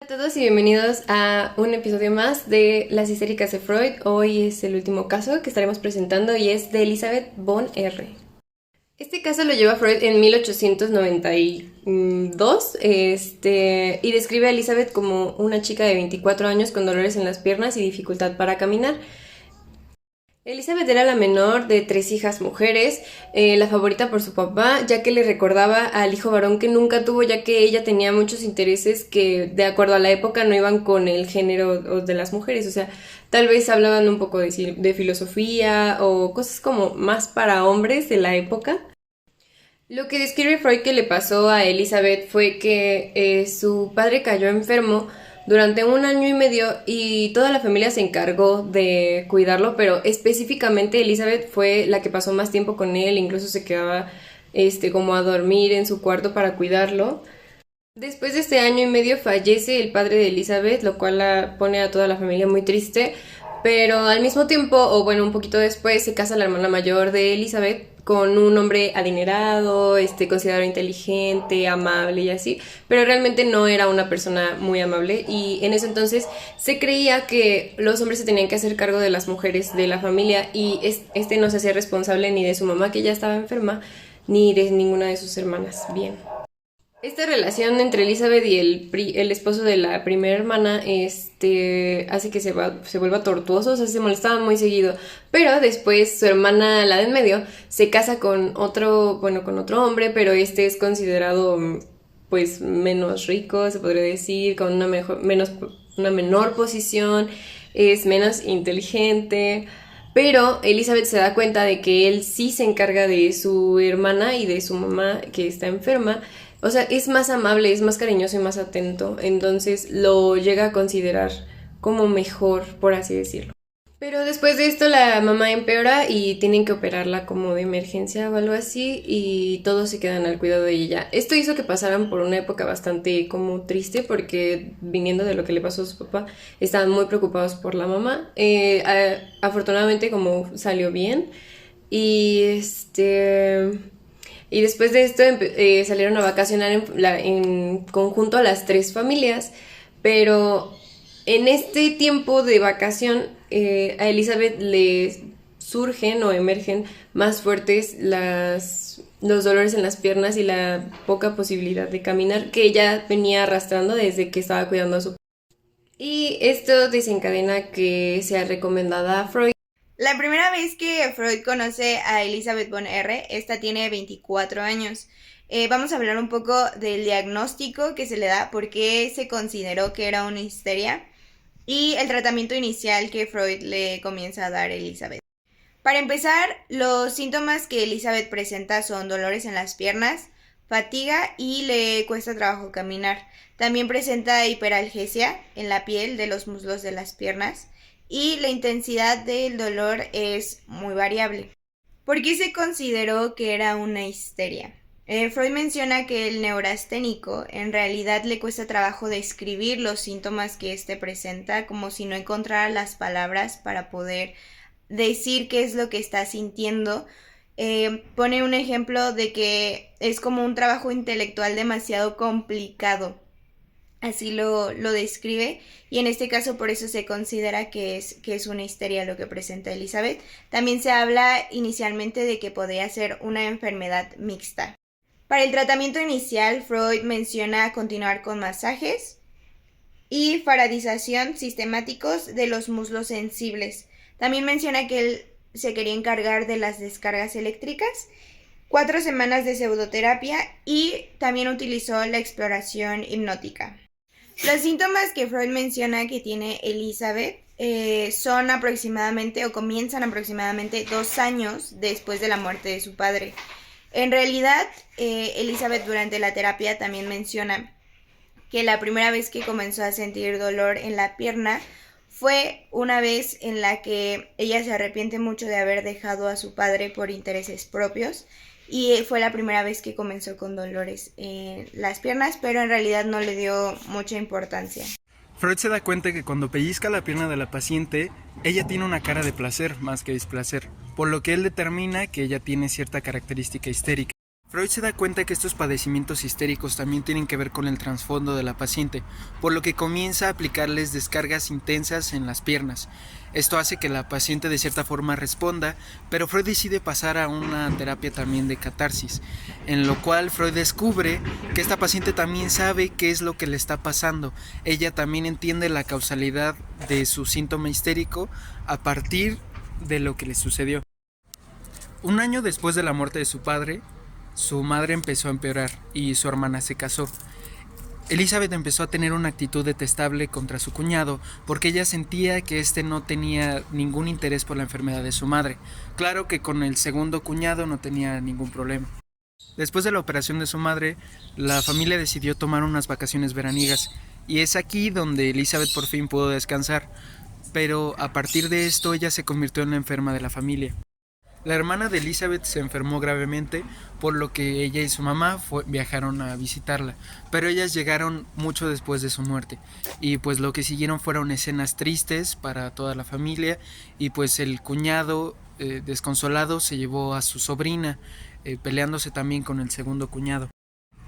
Hola a todos y bienvenidos a un episodio más de Las histéricas de Freud. Hoy es el último caso que estaremos presentando y es de Elizabeth von R. Este caso lo lleva Freud en 1892 y describe a Elizabeth como una chica de 24 años con dolores en las piernas y dificultad para caminar. Elizabeth era la menor de 3 hijas mujeres, la favorita por su papá, ya que le recordaba al hijo varón que nunca tuvo, ya que ella tenía muchos intereses que de acuerdo a la época no iban con el género de las mujeres, o sea, tal vez hablaban un poco de filosofía o cosas como más para hombres de la época. Lo que describe Freud que le pasó a Elizabeth fue que su padre cayó enfermo durante 1 año y medio y toda la familia se encargó de cuidarlo, pero específicamente Elizabeth fue la que pasó más tiempo con él, incluso se quedaba como a dormir en su cuarto para cuidarlo. Después de este 1 año y medio fallece el padre de Elizabeth, lo cual la pone a toda la familia muy triste, pero al mismo tiempo, o bueno, un poquito después, se casa la hermana mayor de Elizabeth con un hombre adinerado, considerado inteligente, amable y así, pero realmente no era una persona muy amable y en ese entonces se creía que los hombres se tenían que hacer cargo de las mujeres de la familia y no se hacía responsable ni de su mamá que ya estaba enferma, ni de ninguna de sus hermanas. Bien. Esta relación entre Elizabeth y el esposo de la primera hermana hace que se vuelva tortuoso, o sea, se molestaban muy seguido. Pero después su hermana, la de en medio, se casa con otro hombre, pero es considerado pues menos rico, se podría decir, con una menor posición, es menos inteligente. Pero Elizabeth se da cuenta de que él sí se encarga de su hermana y de su mamá que está enferma. O sea, es más amable, es más cariñoso y más atento. Entonces lo llega a considerar como mejor, por así decirlo. Pero después de esto la mamá empeora y tienen que operarla como de emergencia o algo así y todos se quedan al cuidado de ella. Esto hizo que pasaran por una época bastante como triste porque viniendo de lo que le pasó a su papá estaban muy preocupados por la mamá. Afortunadamente como salió bien y y después de esto salieron a vacacionar en conjunto a las 3 familias, pero en este tiempo de vacación a Elizabeth le surgen o emergen más fuertes los dolores en las piernas y la poca posibilidad de caminar que ella venía arrastrando desde que estaba cuidando a su padre. Y esto desencadena que sea recomendada a Freud. La primera vez que Freud conoce a Elizabeth von R, esta tiene 24 años. Vamos a hablar un poco del diagnóstico que se le da, por qué se consideró que era una histeria y el tratamiento inicial que Freud le comienza a dar a Elizabeth. Para empezar, los síntomas que Elizabeth presenta son dolores en las piernas, fatiga y le cuesta trabajo caminar. También presenta hiperalgesia en la piel de los muslos de las piernas y la intensidad del dolor es muy variable. ¿Por qué se consideró que era una histeria? Freud menciona que el neurasténico en realidad le cuesta trabajo describir los síntomas que éste presenta, como si no encontrara las palabras para poder decir qué es lo que está sintiendo. Pone un ejemplo de que es como un trabajo intelectual demasiado complicado. Así lo describe y en este caso por eso se considera que es una histeria lo que presenta Elizabeth. También se habla inicialmente de que podría ser una enfermedad mixta. Para el tratamiento inicial, Freud menciona continuar con masajes y faradización sistemáticos de los muslos sensibles. También menciona que él se quería encargar de las descargas eléctricas, 4 semanas de pseudoterapia y también utilizó la exploración hipnótica. Los síntomas que Freud menciona que tiene Elizabeth son aproximadamente o comienzan aproximadamente 2 años después de la muerte de su padre. En realidad, Elizabeth durante la terapia también menciona que la primera vez que comenzó a sentir dolor en la pierna fue una vez en la que ella se arrepiente mucho de haber dejado a su padre por intereses propios y fue la primera vez que comenzó con dolores en las piernas, pero en realidad no le dio mucha importancia. Freud se da cuenta que cuando pellizca la pierna de la paciente, ella tiene una cara de placer más que displacer, por lo que él determina que ella tiene cierta característica histérica. Freud se da cuenta que estos padecimientos histéricos también tienen que ver con el trasfondo de la paciente, por lo que comienza a aplicarles descargas intensas en las piernas. Esto hace que la paciente de cierta forma responda, pero Freud decide pasar a una terapia también de catarsis, en lo cual Freud descubre que esta paciente también sabe qué es lo que le está pasando. Ella también entiende la causalidad de su síntoma histérico a partir de lo que le sucedió. Un año después de la muerte de su padre, su madre empezó a empeorar y su hermana se casó. Elizabeth empezó a tener una actitud detestable contra su cuñado porque ella sentía que éste no tenía ningún interés por la enfermedad de su madre. Claro que con el segundo cuñado no tenía ningún problema. Después de la operación de su madre, la familia decidió tomar unas vacaciones veraniegas y es aquí donde Elizabeth por fin pudo descansar, pero a partir de esto ella se convirtió en la enferma de la familia. La hermana de Elizabeth se enfermó gravemente, por lo que ella y su mamá viajaron a visitarla, pero ellas llegaron mucho después de su muerte, y pues lo que siguieron fueron escenas tristes para toda la familia, y pues el cuñado desconsolado se llevó a su sobrina, peleándose también con el segundo cuñado.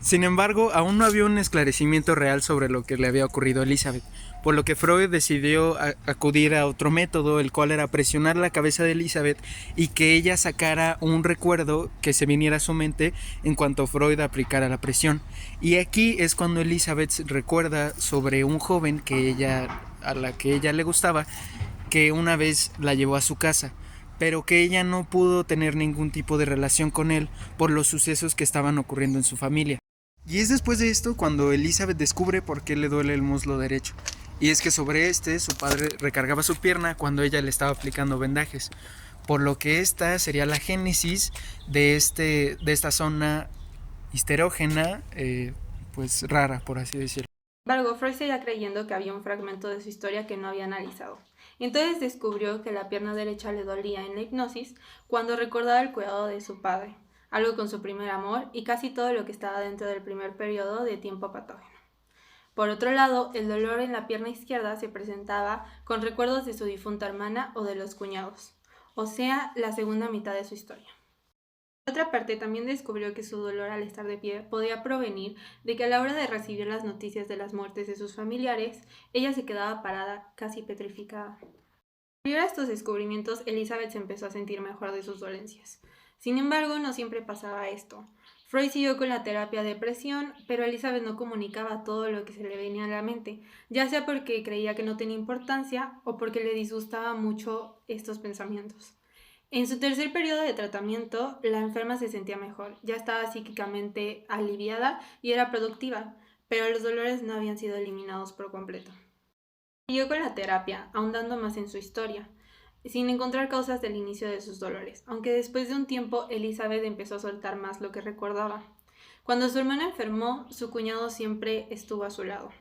Sin embargo, aún no había un esclarecimiento real sobre lo que le había ocurrido a Elizabeth, por lo que Freud decidió acudir a otro método, el cual era presionar la cabeza de Elizabeth y que ella sacara un recuerdo que se viniera a su mente en cuanto Freud aplicara la presión. Y aquí es cuando Elizabeth recuerda sobre un joven a la que ella le gustaba, que una vez la llevó a su casa, pero que ella no pudo tener ningún tipo de relación con él por los sucesos que estaban ocurriendo en su familia. Y es después de esto cuando Elizabeth descubre por qué le duele el muslo derecho. Y es que sobre su padre recargaba su pierna cuando ella le estaba aplicando vendajes. Por lo que esta sería la génesis de esta zona histerógena, pues rara, por así decirlo. Sin embargo, Freud seguía creyendo que había un fragmento de su historia que no había analizado. Entonces descubrió que la pierna derecha le dolía en la hipnosis cuando recordaba el cuidado de su padre, algo con su primer amor y casi todo lo que estaba dentro del primer periodo de tiempo patógeno. Por otro lado, el dolor en la pierna izquierda se presentaba con recuerdos de su difunta hermana o de los cuñados, o sea, la segunda mitad de su historia. Por otra parte, también descubrió que su dolor al estar de pie podía provenir de que a la hora de recibir las noticias de las muertes de sus familiares, ella se quedaba parada, casi petrificada. Posterior a estos descubrimientos, Elizabeth se empezó a sentir mejor de sus dolencias. Sin embargo, no siempre pasaba esto. Freud siguió con la terapia de presión, pero Elizabeth no comunicaba todo lo que se le venía a la mente, ya sea porque creía que no tenía importancia o porque le disgustaba mucho estos pensamientos. En su tercer periodo de tratamiento, la enferma se sentía mejor, ya estaba psíquicamente aliviada y era productiva, pero los dolores no habían sido eliminados por completo. Siguió con la terapia, ahondando más en su historia, sin encontrar causas del inicio de sus dolores, aunque después de un tiempo Elizabeth empezó a soltar más lo que recordaba. Cuando su hermana enfermó, su cuñado siempre estuvo a su lado.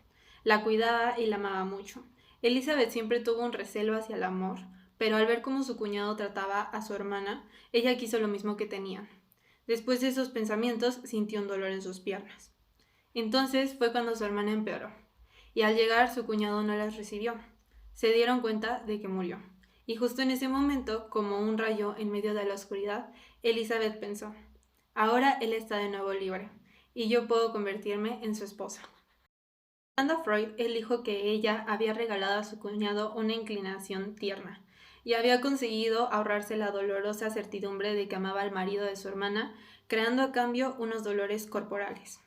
La cuidaba y la amaba mucho. Elizabeth siempre tuvo un recelo hacia el amor, pero al ver cómo su cuñado trataba a su hermana, ella quiso lo mismo que tenían. Después de esos pensamientos, sintió un dolor en sus piernas. Entonces fue cuando su hermana empeoró, y al llegar su cuñado no las recibió. Se dieron cuenta de que murió. Y justo en ese momento, como un rayo en medio de la oscuridad, Elizabeth pensó, ahora él está de nuevo libre, y yo puedo convertirme en su esposa. Hablando a Freud, él dijo que ella había regalado a su cuñado una inclinación tierna, y había conseguido ahorrarse la dolorosa certidumbre de que amaba al marido de su hermana, creando a cambio unos dolores corporales.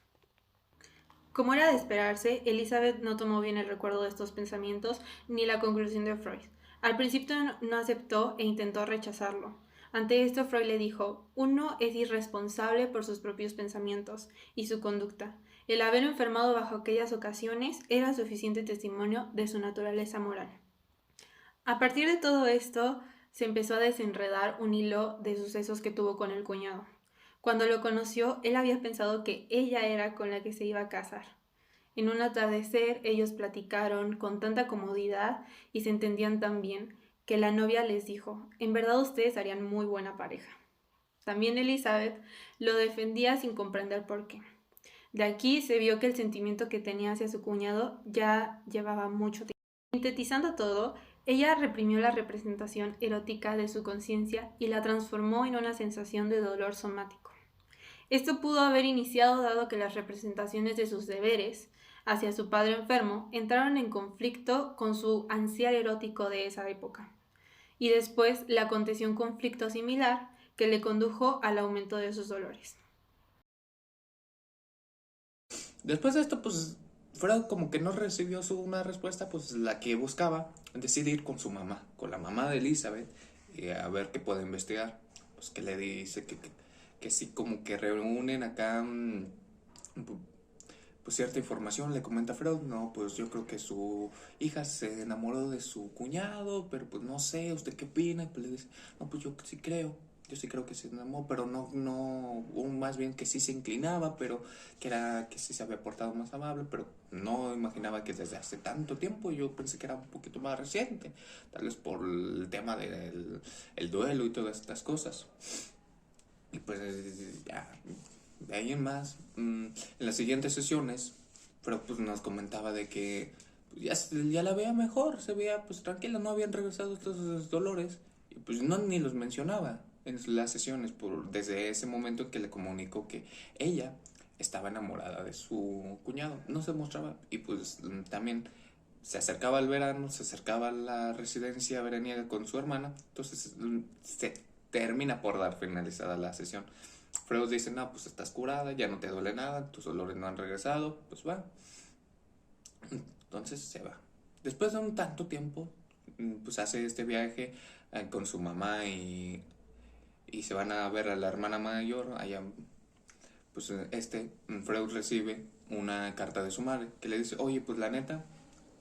Como era de esperarse, Elizabeth no tomó bien el recuerdo de estos pensamientos ni la conclusión de Freud. Al principio no aceptó e intentó rechazarlo. Ante esto, Freud le dijo, uno es irresponsable por sus propios pensamientos y su conducta. El haber enfermado bajo aquellas ocasiones era suficiente testimonio de su naturaleza moral. A partir de todo esto, se empezó a desenredar un hilo de sucesos que tuvo con el cuñado. Cuando lo conoció, él había pensado que ella era con la que se iba a casar. En un atardecer, ellos platicaron con tanta comodidad y se entendían tan bien que la novia les dijo, en verdad ustedes harían muy buena pareja. También Elizabeth lo defendía sin comprender por qué. De aquí se vio que el sentimiento que tenía hacia su cuñado ya llevaba mucho tiempo. Sintetizando todo, ella reprimió la representación erótica de su conciencia y la transformó en una sensación de dolor somático. Esto pudo haber iniciado dado que las representaciones de sus deberes hacia su padre enfermo entraron en conflicto con su ansiar erótico de esa época. Y después le aconteció un conflicto similar que le condujo al aumento de sus dolores. Después de esto, pues Freud como que no recibió una respuesta, pues la que buscaba, decide ir con su mamá, con la mamá de Elizabeth, a ver qué puede investigar. Pues que le dice que sí, como que reúnen acá pues cierta información. Le comenta a Freud, no, pues yo creo que su hija se enamoró de su cuñado, pero pues no sé, ¿usted qué opina? Y pues le dice, no, pues yo sí creo que se enamoró, pero no, más bien que sí se inclinaba, pero que sí se había portado más amable, pero no imaginaba que desde hace tanto tiempo. Yo pensé que era un poquito más reciente, tal vez por el tema del el duelo y todas estas cosas. Y pues ya, de ahí en más, en las siguientes sesiones, pero pues nos comentaba de que pues, ya la veía mejor, se veía pues tranquila, no habían regresado estos dolores, y pues no ni los mencionaba en las sesiones, desde ese momento en que le comunicó que ella estaba enamorada de su cuñado, no se mostraba. Y pues también se acercaba el verano, se acercaba a la residencia veraniega con su hermana, entonces se termina por dar finalizada la sesión. Freud dice, no, pues estás curada, ya no te duele nada, tus dolores no han regresado, pues va. Entonces se va. Después de un tanto tiempo, pues hace este viaje con su mamá y se van a ver a la hermana mayor. Allá, pues Freud recibe una carta de su madre que le dice, oye, pues la neta,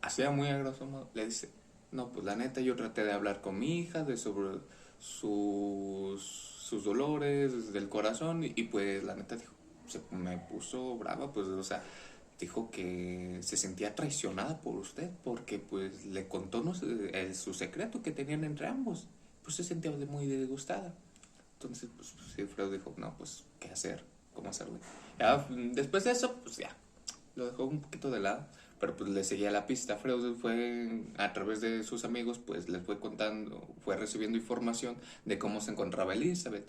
hacía muy a grosso modo, le dice, no, pues la neta, yo traté de hablar con mi hija sobre sus dolores del corazón y pues la neta dijo, me puso brava, pues o sea, dijo que se sentía traicionada por usted porque pues le contó su secreto que tenían entre ambos, pues se sentía muy disgustada. Entonces pues sí, Freud dijo, no, pues qué hacer, cómo hacerle. Ya, después de eso pues ya lo dejó un poquito de lado, pero pues le seguía la pista. Freud fue, a través de sus amigos, pues les fue contando, fue recibiendo información de cómo se encontraba Elizabeth,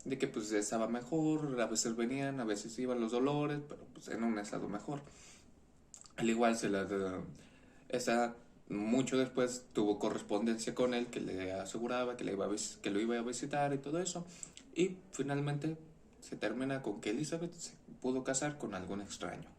de que pues estaba mejor, a veces venían, a veces iban los dolores, pero pues en un estado mejor. Al igual esa mucho después tuvo correspondencia con él que le aseguraba que que lo iba a visitar y todo eso, y finalmente se termina con que Elizabeth se pudo casar con algún extraño.